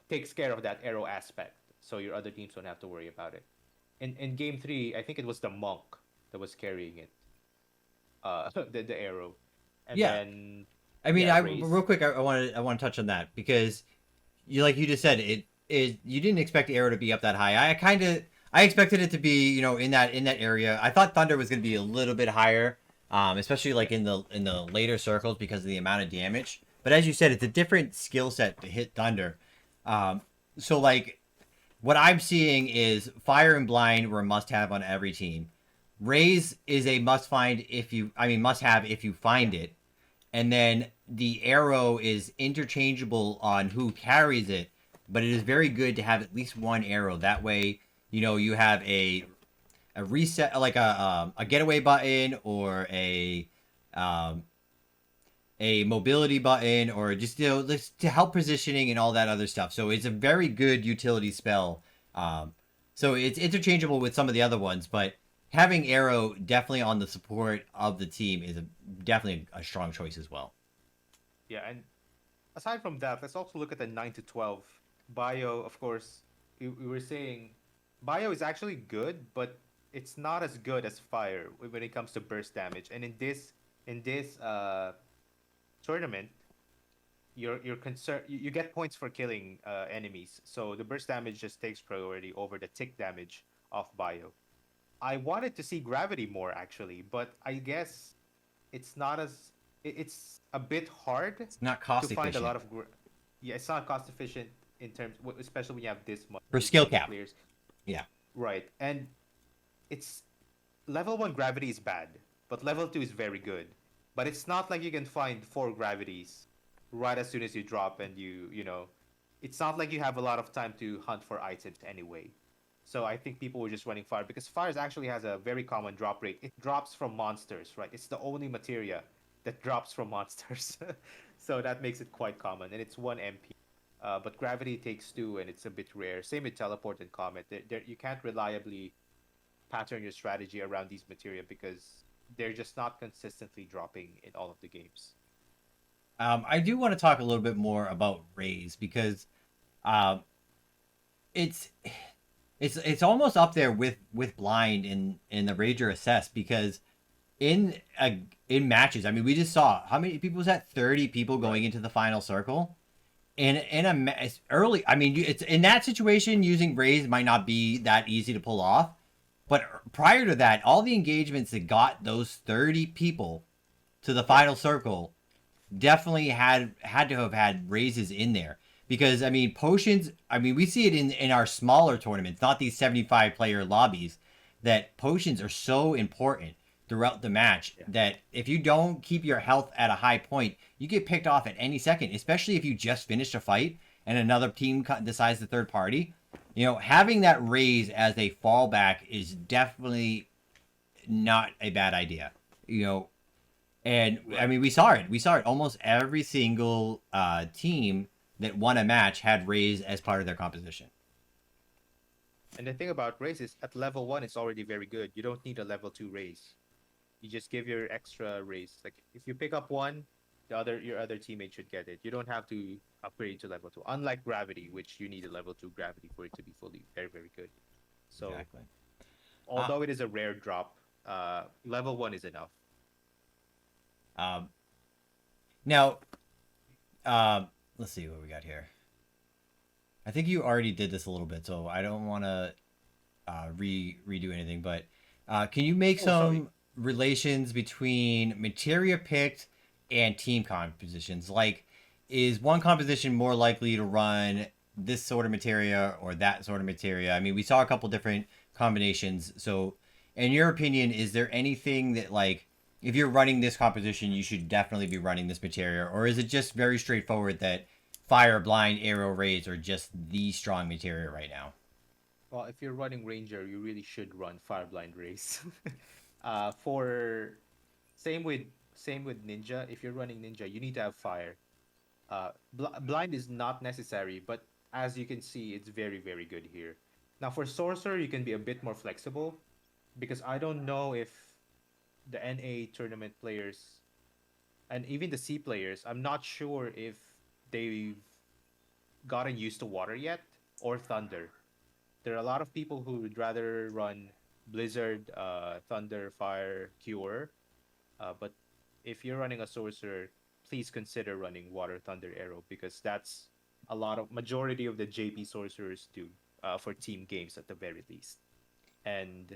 takes care of that Arrow aspect, so your other teams don't have to worry about it. In game 3, I think it was the Monk that was carrying it, the Arrow, and then. I mean, yeah, real quick, I want to touch on that, because you just said it you didn't expect Arrow to be up that high. I expected it to be in that area. I thought Thunder was going to be a little bit higher, especially like in the later circles because of the amount of damage. But as you said, it's a different skill set to hit Thunder. So like what I'm seeing is Fire and Blind were a must have on every team. Raise is a must have if you find it. And then the Arrow is interchangeable on who carries it, but it is very good to have at least one Arrow. That way, you have a reset, like a getaway button, or a mobility button, or just to help positioning and all that other stuff. So it's a very good utility spell So it's interchangeable with some of the other ones, but having Arrow definitely on the support of the team is definitely a strong choice as well. Yeah, and aside from that, let's also look at the 9 to 12. Bio, of course, we were saying Bio is actually good, but it's not as good as Fire when it comes to burst damage. And in this tournament, you're concerned you get points for killing enemies. So the burst damage just takes priority over the tick damage of Bio. I wanted to see Gravity more actually, but I guess it's not as it's a bit hard It's not to cost find a efficient lot of yeah, it's not cost efficient in terms especially when you have this much for skill many cap. players, Yeah. right? And it's level 1 gravity is bad, but level 2 is very good. But it's not like you can find 4 gravities right as soon as you drop, and you know, it's not like you have a lot of time to hunt for items anyway. So I think people were just running fire because fires actually has a very common drop rate. It drops from monsters, right? It's the only materia that drops from monsters. So that makes it quite common, and it's 1 MP. But gravity takes 2, and it's a bit rare. Same with teleport and comet. You can't reliably pattern your strategy around these materia because they're just not consistently dropping in all of the games. I do want to talk a little bit more about Raze because um, it's it's almost up there with Blind in the Rager assess because in in matches, I mean, we just saw how many people was that? 30 people going into the final circle. In a early, I mean, it's in that situation using Raze might not be that easy to pull off, but prior to that, all the engagements that got those 30 people to the final circle definitely had to have had raises in there because I mean potions, I mean we see it in our smaller tournaments, not these 75 player lobbies, that potions are so important throughout the match that if you don't keep your health at a high point, you get picked off at any second, especially if you just finished a fight and another team decides the third party. You know, having that raise as a fallback is definitely not a bad idea. You know, and I mean, we saw it. We saw it. Almost every single team that won a match had Raze as part of their composition. And the thing about raise is at level 1, it's already very good. You don't need a level 2 raise. You just give your extra raise. Like if you pick up one, your other teammate should get it. You don't have to upgrade to level 2. Unlike gravity, which you need a level 2 gravity for it to be fully very, very good. So Exactly. although it is a rare drop, level 1 is enough. Now, let's see what we got here. I think you already did this a little bit, so I don't want to redo anything. But can you make some relations between materia picked and team compositions? Like, is one composition more likely to run this sort of materia or that sort of materia? I mean, we saw a couple different combinations. So, in your opinion, is there anything that like if you're running this composition, you should definitely be running this materia, or is it just very straightforward that fire, blind, arrow, raise are just the strong materia right now? Well, if you're running ranger, you really should run fire blind race. For same with ninja. If you're running ninja, you need to have fire. Blind is not necessary, but as you can see, it's very, very good here. Now for sorcerer, you can be a bit more flexible because I don't know if the NA tournament players and even the C players, I'm not sure if they've gotten used to water yet or thunder. There are a lot of people who would rather run blizzard, thunder, fire, cure, but if you're running a sorcerer, please consider running water, thunder, arrow because that's a lot of majority of the JP sorcerers do for team games at the very least. And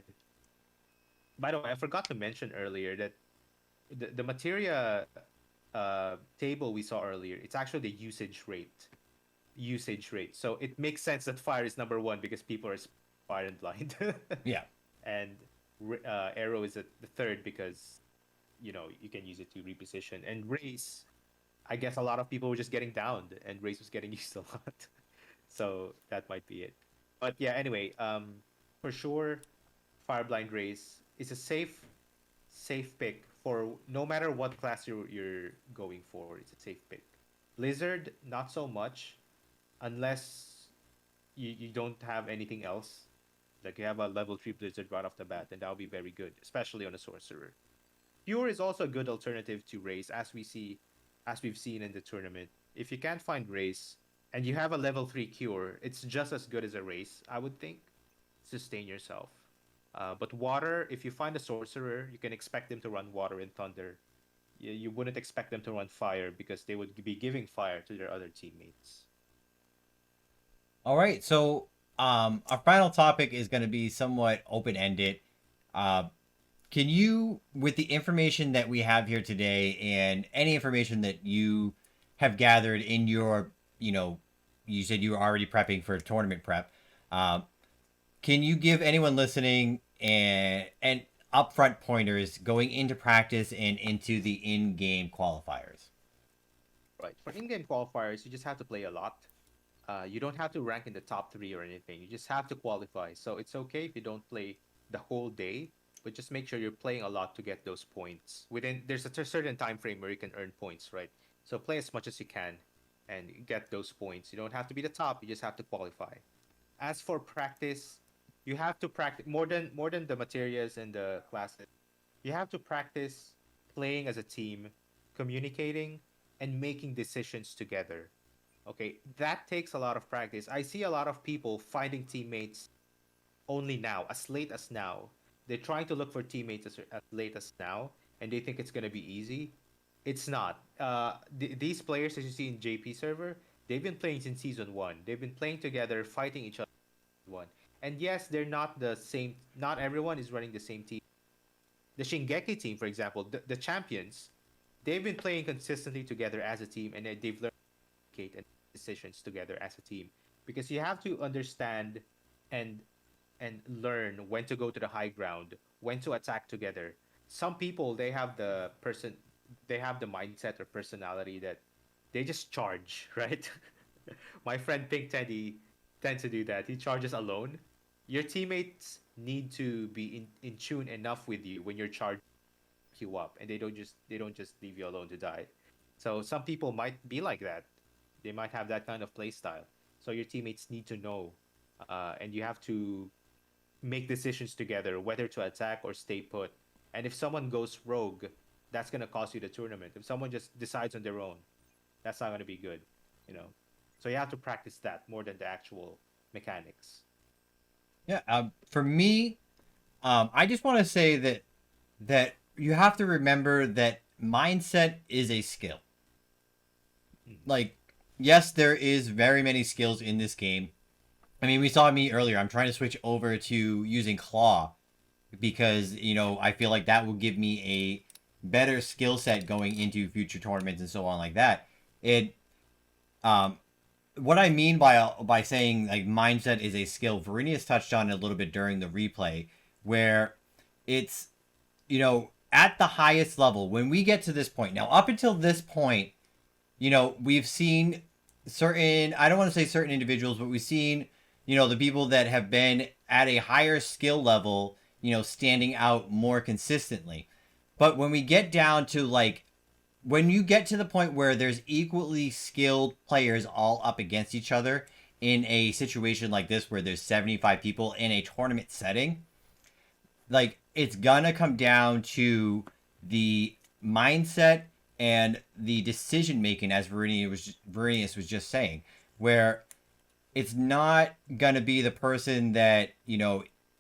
by the way, I forgot to mention earlier that the materia table we saw earlier, it's actually the usage rate. Usage rate. So it makes sense that fire is number 1 because people are fire and blind. Yeah. And arrow is at the third because you know you can use it to reposition. And race, I guess a lot of people were just getting downed, and race was getting used a lot. So that might be it. But yeah, anyway, for sure, Fireblind Race is a safe pick for no matter what class you're going for. It's a safe pick. Blizzard, not so much, unless you don't have anything else. Like you have a level 3 Blizzard right off the bat, and that would be very good, especially on a Sorcerer. Pure is also a good alternative to Race, as we've seen in the tournament. If you can't find Race and you have a level 3 Cure, it's just as good as a Race, I would think. Sustain yourself. But Water, if you find a Sorcerer, you can expect them to run Water and Thunder. You wouldn't expect them to run Fire because they would be giving Fire to their other teammates. All right, so our final topic is going to be somewhat open-ended. Can you, with the information that we have here today and any information that you have gathered in your, you said you were already prepping for tournament prep, can you give anyone listening and upfront pointers going into practice and into the in-game qualifiers? Right. For in-game qualifiers, you just have to play a lot. You don't have to rank in the top 3 or anything. You just have to qualify. So it's okay if you don't play the whole day, but just make sure you're playing a lot to get those points. There's a certain time frame where you can earn points, right? So play as much as you can and get those points. You don't have to be the top. You just have to qualify. As for practice, you have to practice more than the materials and the classes. You have to practice playing as a team, communicating, and making decisions together. Okay, that takes a lot of practice. I see a lot of people finding teammates only now, as late as now. They're trying to look for teammates as late as now, and they think it's going to be easy. It's not. These players, as you see in JP server, they've been playing since season 1. They've been playing together, fighting each other in season 1. And yes, they're not the same. Not everyone is running the same team. The Shingeki team, for example, the champions, they've been playing consistently together as a team, and they've learned to communicate and decisions together as a team, because you have to understand and learn when to go to the high ground, when to attack together. Some people, they have the mindset or personality that they just charge, right? My friend Pink Teddy tends to do that. He charges alone. Your teammates need to be in tune enough with you when you're charging you up, and they don't just leave you alone to die. So some people might be like that. They might have that kind of play style. So your teammates need to know, and you have to make decisions together whether to attack or stay put. And if someone goes rogue, that's gonna cost you the tournament. If someone just decides on their own, that's not gonna be good, So you have to practice that more than the actual mechanics. Yeah, for me, I just want to say that you have to remember that mindset is a skill. Like, yes, there is very many skills in this game. I mean, we saw me earlier. I'm trying to switch over to using Claw because, I feel like that will give me a better skill set going into future tournaments and so on like that. What I mean by saying like mindset is a skill, Verenius touched on it a little bit during the replay, where it's, at the highest level, when we get to this point. Now, up until this point, we've seen certain, I don't want to say certain individuals, but we've seen, the people that have been at a higher skill level, standing out more consistently. But when we get down to when you get to the point where there's equally skilled players all up against each other in a situation like this, where there's 75 people in a tournament setting, it's gonna come down to the mindset and the decision making, as Verenius was just saying, where it's not gonna be the person that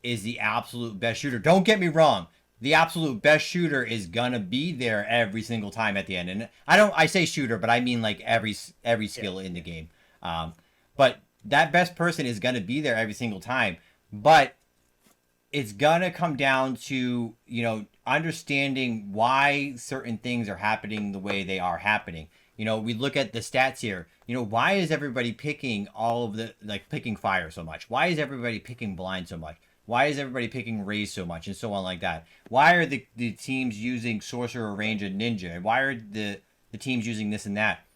is the absolute best shooter. Don't get me wrong, the absolute best shooter is gonna be there every single time at the end, and I say shooter, but I mean every skill in the game. But that best person is gonna be there every single time, but it's gonna come down to understanding why certain things are happening the way they are happening. We look at the stats here. Why is everybody picking all of the picking fire so much? Why is everybody picking blind so much? Why is everybody picking raise so much, and so on like that? Why are the teams using sorcerer, range, and ninja? Why are the teams using this and that?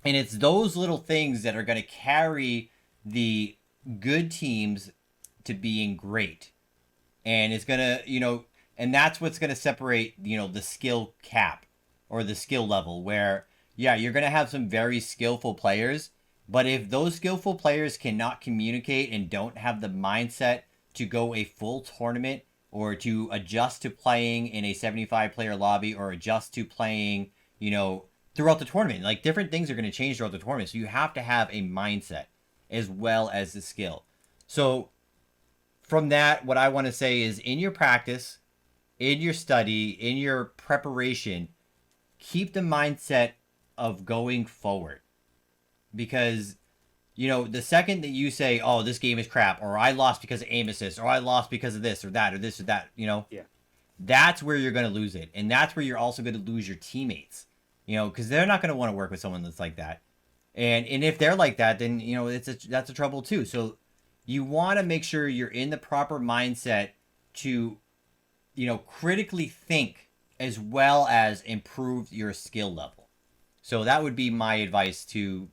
And it's those little things that are going to carry the good teams to being great. And it's going to, and that's what's going to separate, the skill cap or the skill level, where, yeah, you're going to have some very skillful players, but if those skillful players cannot communicate and don't have the mindset to go a full tournament or to adjust to playing in a 75 player lobby or adjust to playing, throughout the tournament. Like different things are going to change throughout the tournament. So you have to have a mindset as well as the skill. So from that, what I want to say is in your practice, in your study, in your preparation, keep the mindset of going forward. Because, the second that you say, oh, this game is crap, or I lost because of aim assist, or I lost because of this or that, or this or that, Yeah. that's where you're going to lose it. And that's where you're also going to lose your teammates, because they're not going to want to work with someone that's like that. And if they're like that, then, that's a trouble too. So you want to make sure you're in the proper mindset to, critically think as well as improve your skill level. So that would be my advice to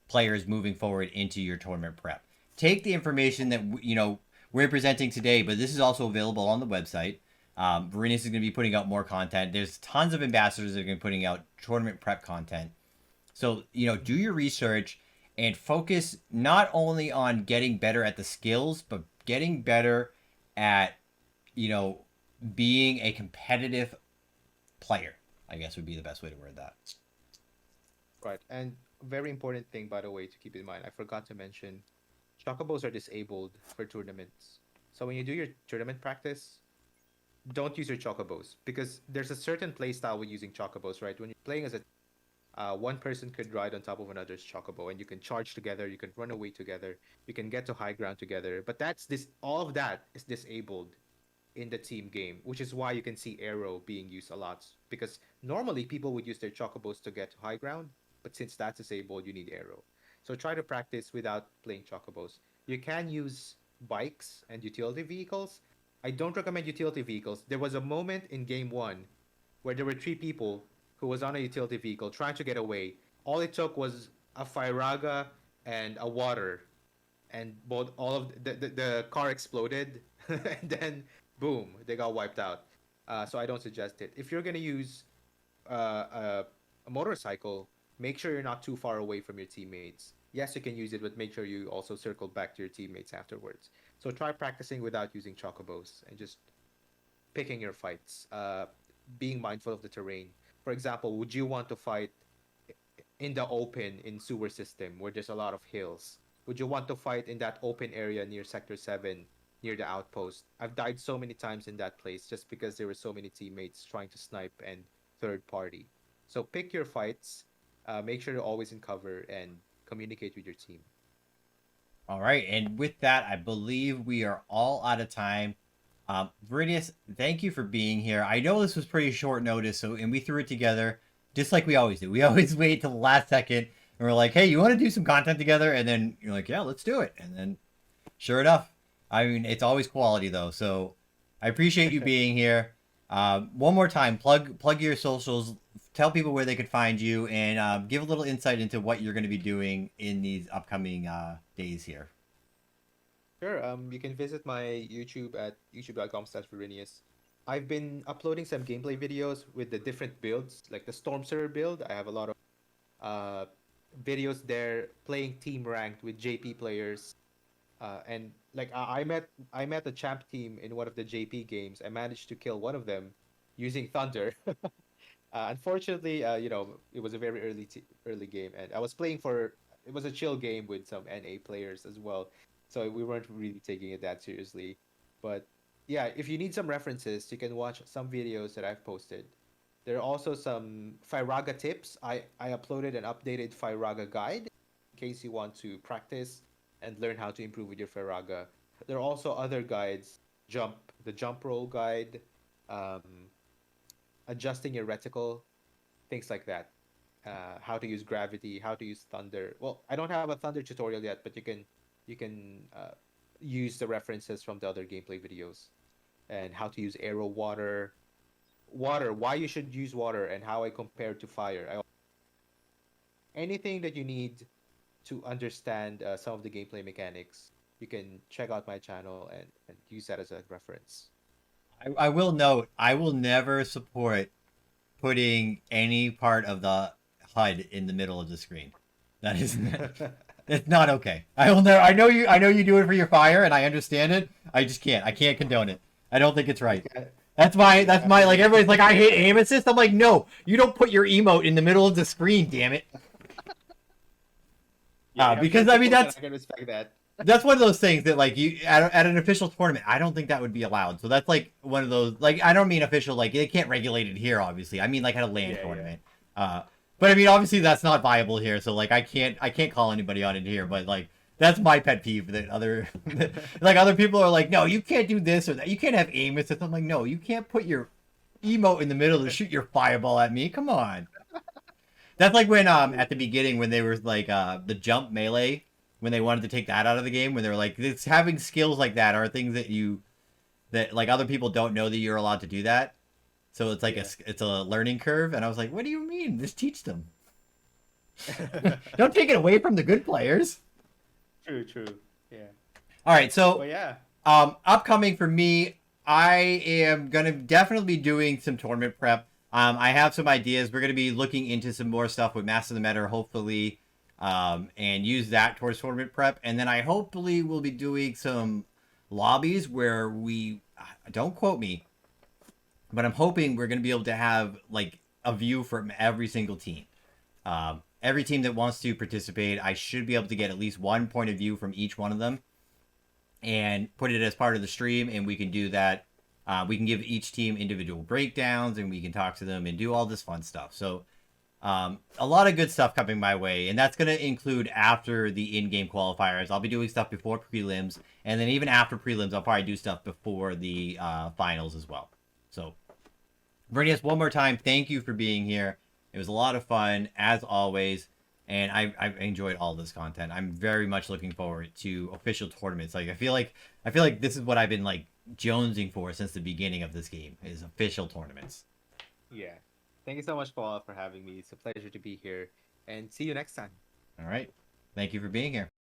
players moving forward into your tournament prep. Take the information that we're presenting today, but this is also available on the website. Varinius is going to be putting out more content. There's tons of ambassadors that are going to be putting out tournament prep content. So, do your research and focus not only on getting better at the skills, but getting better at, being a competitive player, I guess would be the best way to word that. Right. And very important thing, by the way, to keep in mind, I forgot to mention, chocobos are disabled for tournaments. So when you do your tournament practice, don't use your chocobos because there's a certain play style with using chocobos, right? When you're playing as one person could ride on top of another's chocobo and you can charge together, you can run away together, you can get to high ground together. But all of that is disabled in the team game, which is why you can see arrow being used a lot. Because normally people would use their chocobos to get to high ground, but since that's disabled, you need arrow. So try to practice without playing chocobos. You can use bikes and utility vehicles. I don't recommend utility vehicles. There was a moment in game 1 where there were 3 people who was on a utility vehicle trying to get away. All it took was a Firaga and a water, and all of the car exploded, and then boom, they got wiped out. So I don't suggest it. If you're gonna use a motorcycle, make sure you're not too far away from your teammates. Yes, you can use it, but make sure you also circle back to your teammates afterwards. So try practicing without using chocobos and just picking your fights. Being mindful of the terrain. For example, would you want to fight in the open in sewer system where there's a lot of hills? Would you want to fight in that open area near Sector 7, near the outpost? I've died so many times in that place just because there were so many teammates trying to snipe and third party. So pick your fights, make sure you're always in cover, and communicate with your team. All right, and with that, I believe we are all out of time. Varinius, thank you for being here. I know this was pretty short notice, and we threw it together just like we always do. We always wait till the last second, and we're like, hey, you want to do some content together? And then you're like, yeah, let's do it. And then sure enough, I mean, it's always quality though. So I appreciate you being here. One more time, plug your socials, tell people where they could find you, and give a little insight into what you're going to be doing in these upcoming days here. Sure. You can visit my YouTube at youtube.com/Varinius. I've been uploading some gameplay videos with the different builds, like the Sorcerer build. I have a lot of videos there playing team ranked with JP players. And like I met a champ team in one of the JP games. I managed to kill one of them using Thunder. Unfortunately, it was a very early game, and I was playing it was a chill game with some NA players as well, so we weren't really taking it that seriously. But yeah, if you need some references, you can watch some videos that I've posted. There are also some Firaga tips. I uploaded an updated Firaga guide in case you want to practice and learn how to improve with your Firaga. There are also other guides, the jump roll guide, adjusting your reticle, things like that. How to use gravity, how to use thunder. Well, I don't have a thunder tutorial yet, but you can use the references from the other gameplay videos, and how to use arrow, water, why you should use water, and how I compare to fire. Anything that you need to understand some of the gameplay mechanics, you can check out my channel and use that as a reference. I will note, I will never support putting any part of the HUD in the middle of the screen. That is It's not okay. I will never. I know you. I know you do it for your fire, and I understand it. I just can't. I can't condone it. I don't think it's right. That's my. That's my. Like everybody's like, I hate aim assist. I'm like, no, you don't put your emote in the middle of the screen. Damn it. Because I mean I can respect that. that's one of those things that like you at an official tournament, I don't think that would be allowed. So that's like one of those. Like I don't mean official. Like they can't regulate it here. Obviously, I mean like at a LAN tournament. But I mean, obviously that's not viable here, so like I can't call anybody on it here. But like that's my pet peeve that other like other people are like, no, you can't do this or that. You can't have aim assist. I'm like, no, you can't put your emote in the middle to shoot your fireball at me. Come on. That's like when at the beginning when they were like the jump melee when they wanted to take that out of the game when they were like it's having skills like that are things that like other people don't know that you're allowed to do that. So it's like it's a learning curve, and I was like, "What do you mean? Just teach them. Don't take it away from the good players." True. Yeah. All right, so But yeah. upcoming for me, I am gonna definitely be doing some tournament prep. I have some ideas. We're gonna be looking into some more stuff with Master of the Meta, hopefully, and use that towards tournament prep. And then I hopefully will be doing some lobbies where we don't quote me. But I'm hoping we're going to be able to have like a view from every single team. Every team that wants to participate, I should be able to get at least one point of view from each one of them and put it as part of the stream. And we can do that. We can give each team individual breakdowns and we can talk to them and do all this fun stuff. So a lot of good stuff coming my way. And that's going to include after the in-game qualifiers. I'll be doing stuff before prelims. And then even after prelims, I'll probably do stuff before the finals as well. So Bernice, one more time, thank you for being here. It was a lot of fun, as always, and I've enjoyed all this content. I'm very much looking forward to official tournaments. Like I feel like this is what I've been like jonesing for since the beginning of this game is official tournaments. Yeah. Thank you so much, Paul, for having me. It's a pleasure to be here, and see you next time. All right, thank you for being here.